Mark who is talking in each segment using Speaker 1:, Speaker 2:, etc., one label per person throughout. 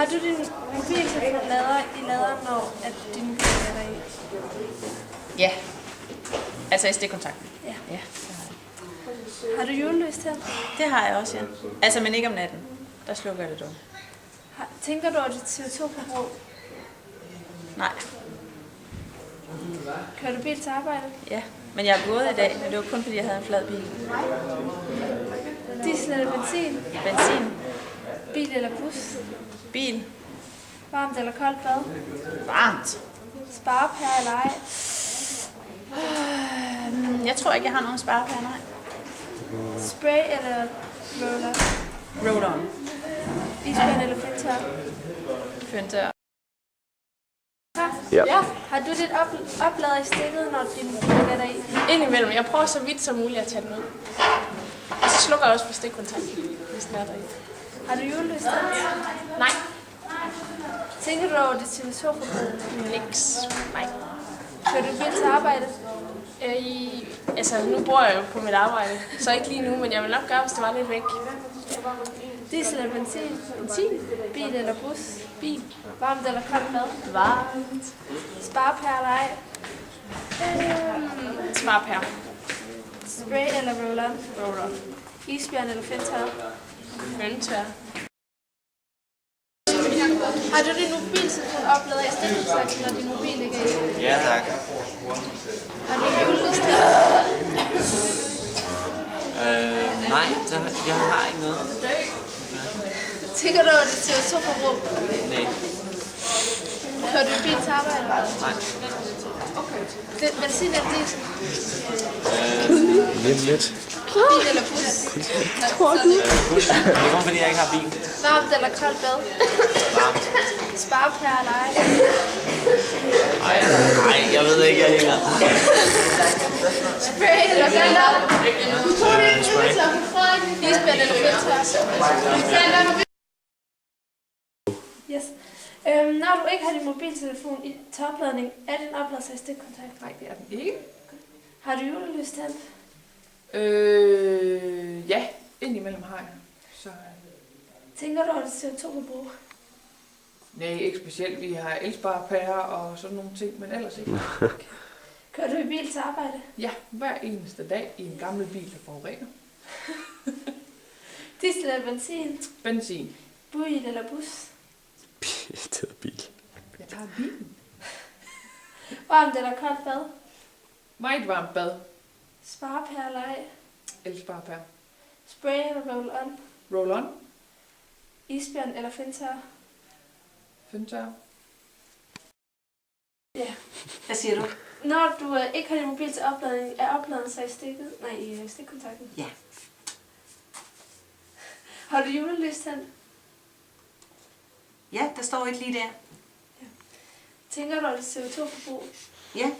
Speaker 1: Har du din mobiltelefon lader i laderen, når at din mobil er der i?
Speaker 2: Ja. Altså i stikkontakten?
Speaker 1: Ja.
Speaker 2: Ja.
Speaker 1: Har du julelys til?
Speaker 2: Det har jeg også, ja. Altså, men ikke om natten. Der slukker jeg det dog.
Speaker 1: Tænker du over dit CO2-forbrug?
Speaker 2: Nej.
Speaker 1: Kører du bil til arbejde?
Speaker 2: Ja. Men jeg er gået i dag, men det var kun fordi, jeg havde en flad bil.
Speaker 1: Diesel eller benzin?
Speaker 2: Benzin.
Speaker 1: Bil eller bus?
Speaker 2: Bil.
Speaker 1: Varmt eller koldt bad?
Speaker 2: Varmt.
Speaker 1: Sparepære eller ej?
Speaker 2: Jeg tror ikke, jeg har nogen sparepære, nej.
Speaker 1: Spray eller roller?
Speaker 2: Roll-on.
Speaker 1: Isbjørn eller fedtør?
Speaker 2: Føntør.
Speaker 3: Ja.
Speaker 1: Har du dit oplader i stikket, når din mobil er der i?
Speaker 4: Indimellem. Jeg prøver så vidt som muligt at tage den ud. Og så slukker jeg også for stikkontakten, hvis den er der i.
Speaker 1: Har du julelys til?
Speaker 4: Nej.
Speaker 1: Tænker du over dit CO2-forbrug?
Speaker 4: Niks. Nej.
Speaker 1: Kører du bil til arbejde?
Speaker 4: Altså, nu bor jeg jo på mit arbejde, så ikke lige nu, men jeg vil nok gøre, hvis det var lidt væk.
Speaker 1: Diesel eller benzin?
Speaker 4: Benzin.
Speaker 1: Bil eller bus?
Speaker 4: Bil.
Speaker 1: Varmt eller koldt bad?
Speaker 4: Varmt.
Speaker 1: Sparepære eller ej?
Speaker 4: Sparepære.
Speaker 1: Spray eller roller?
Speaker 4: Roller.
Speaker 1: Isbjørn eller fedtør?
Speaker 4: Føntør.
Speaker 1: Har du din mobiltelefon opladet i stikkontakten, når din mobil ikke er i?
Speaker 5: Ja, tak.
Speaker 1: Har du julelys til?
Speaker 5: Nej, jeg har ikke noget.
Speaker 1: Tænker du over dit CO2-forbrug?
Speaker 5: Nej.
Speaker 1: Kører du bil til arbejde?
Speaker 5: Nej.
Speaker 1: Benzin eller diesel?
Speaker 3: Lidt.
Speaker 1: Bil eller bus?
Speaker 5: Bus. Det er kun fordi, jeg ikke har bil.
Speaker 1: Varmt eller koldt bad?
Speaker 5: Varmt.
Speaker 1: Sparepære eller ej?
Speaker 5: Nej, jeg ved ikke, jeg hænger.
Speaker 1: Spray eller fedtør?
Speaker 5: Spray.
Speaker 1: Isbjørn eller fedtør? Yes. Når du ikke har din mobiltelefon i topladning, er din oplader så i stikkontakt?
Speaker 4: Nej, det er den ikke.
Speaker 1: Har du julelys tændt?
Speaker 4: Ja, indimellem har jeg. Så
Speaker 1: Tænker du over dit CO2-forbrug?
Speaker 4: nej, ikke specielt. Vi har elsparepærer og sådan nogle ting, men ellers ikke.
Speaker 1: Kører du i bil til arbejde?
Speaker 4: Ja, hver eneste dag i en gammel bil, der forurener.
Speaker 1: Diesel eller benzin?
Speaker 4: Benzin.
Speaker 1: Bil eller bus?
Speaker 3: Det er bil.
Speaker 4: Jeg tager bilen.
Speaker 1: Varmt eller koldt bad?
Speaker 4: Meget varmt bad.
Speaker 1: Sparepære eller ej?
Speaker 4: Elsparepærer.
Speaker 1: Spray eller roll-on?
Speaker 4: Roll-on.
Speaker 1: Isbjørn eller fedtør?
Speaker 4: Føntør.
Speaker 1: Ja.
Speaker 2: Hvad siger du?
Speaker 1: Når du ikke har din mobil til opladning, er opladeren så i stikkontakten?
Speaker 2: Ja.
Speaker 1: Har du julelys tændt?
Speaker 2: Ja, der står ikke lige der.
Speaker 1: Tænker du over dit CO2-forbrug?
Speaker 2: Ja.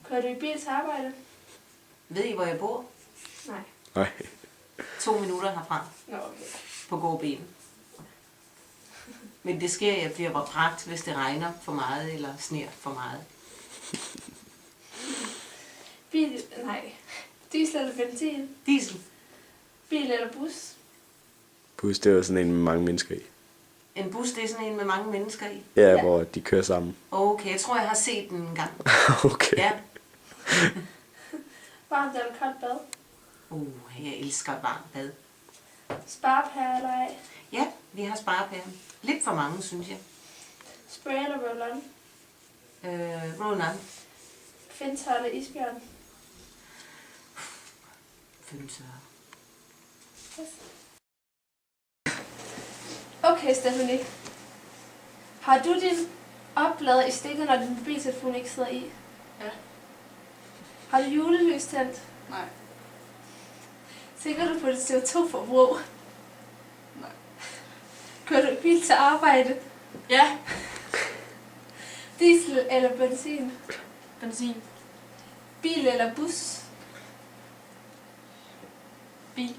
Speaker 1: Kører du i bil til arbejde?
Speaker 2: Ved I, hvor jeg bor?
Speaker 1: Nej.
Speaker 3: Nej.
Speaker 2: 2 minutter herfra
Speaker 1: Nå, okay.
Speaker 2: på gåben. Men det sker, at jeg bliver bragt, hvis det regner for meget eller sner for meget.
Speaker 1: Diesel eller benzin?
Speaker 2: Diesel.
Speaker 1: Bil eller bus?
Speaker 3: Bus, det er jo sådan en med mange mennesker i.
Speaker 2: En bus, det er sådan en med mange mennesker i.
Speaker 3: Ja, hvor de kører sammen.
Speaker 2: Okay, jeg tror, jeg har set den en gang.
Speaker 3: Okay.
Speaker 2: Ja.
Speaker 1: Varmt eller koldt bad?
Speaker 2: Jeg elsker varmt bad.
Speaker 1: Sparepære eller ej?
Speaker 2: Ja, vi har sparepærer. Lidt for mange, synes jeg.
Speaker 1: Spray eller roll-on?
Speaker 2: Roll-on.
Speaker 1: Fedtør eller isbjørn?
Speaker 2: Føntør.
Speaker 1: Yes. Okay, Stephanie. Har du din oplader i stikket, når din mobiltelefon ikke sidder i?
Speaker 4: Ja.
Speaker 1: Har du julelys tændt?
Speaker 4: Nej.
Speaker 1: Tænker du på dit CO2-forbrug?
Speaker 4: Nej.
Speaker 1: Kører du i bil til arbejde?
Speaker 4: Ja.
Speaker 1: Diesel eller benzin?
Speaker 4: Benzin.
Speaker 1: Bil eller bus?
Speaker 4: Bil.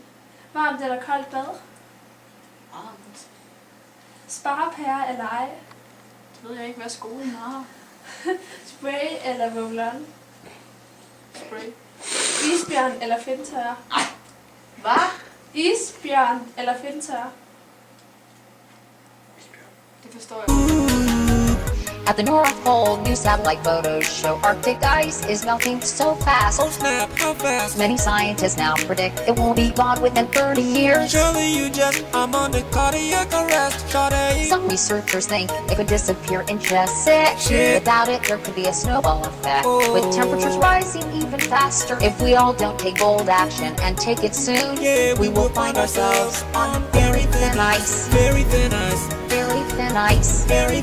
Speaker 1: Varmt eller koldt bad?
Speaker 4: Varmt.
Speaker 1: Sparepære eller ej?
Speaker 4: Det ved jeg ikke, hvad skolen har.
Speaker 1: Spray eller roll-on?
Speaker 4: Spray.
Speaker 1: Isbjørn eller fedtør?
Speaker 4: Hvad?
Speaker 1: Isbjørn eller fedtør? Det forstår jeg.
Speaker 6: At the North Pole, new satellite photos show Arctic ice is melting so fast.
Speaker 7: Oh snap, how fast?
Speaker 6: Many scientists now predict it will be gone within 30 years.
Speaker 7: Surely you just, I'm on the cardiac arrest, shawty.
Speaker 6: Some researchers think it could disappear in just 6 years. Without it, there could be a snowball effect, with temperatures rising even faster. If we all don't take bold action and take it soon,
Speaker 7: Yeah,
Speaker 6: we will find ourselves on very thin ice.
Speaker 7: Very thin ice.
Speaker 6: Very thin ice.
Speaker 7: Very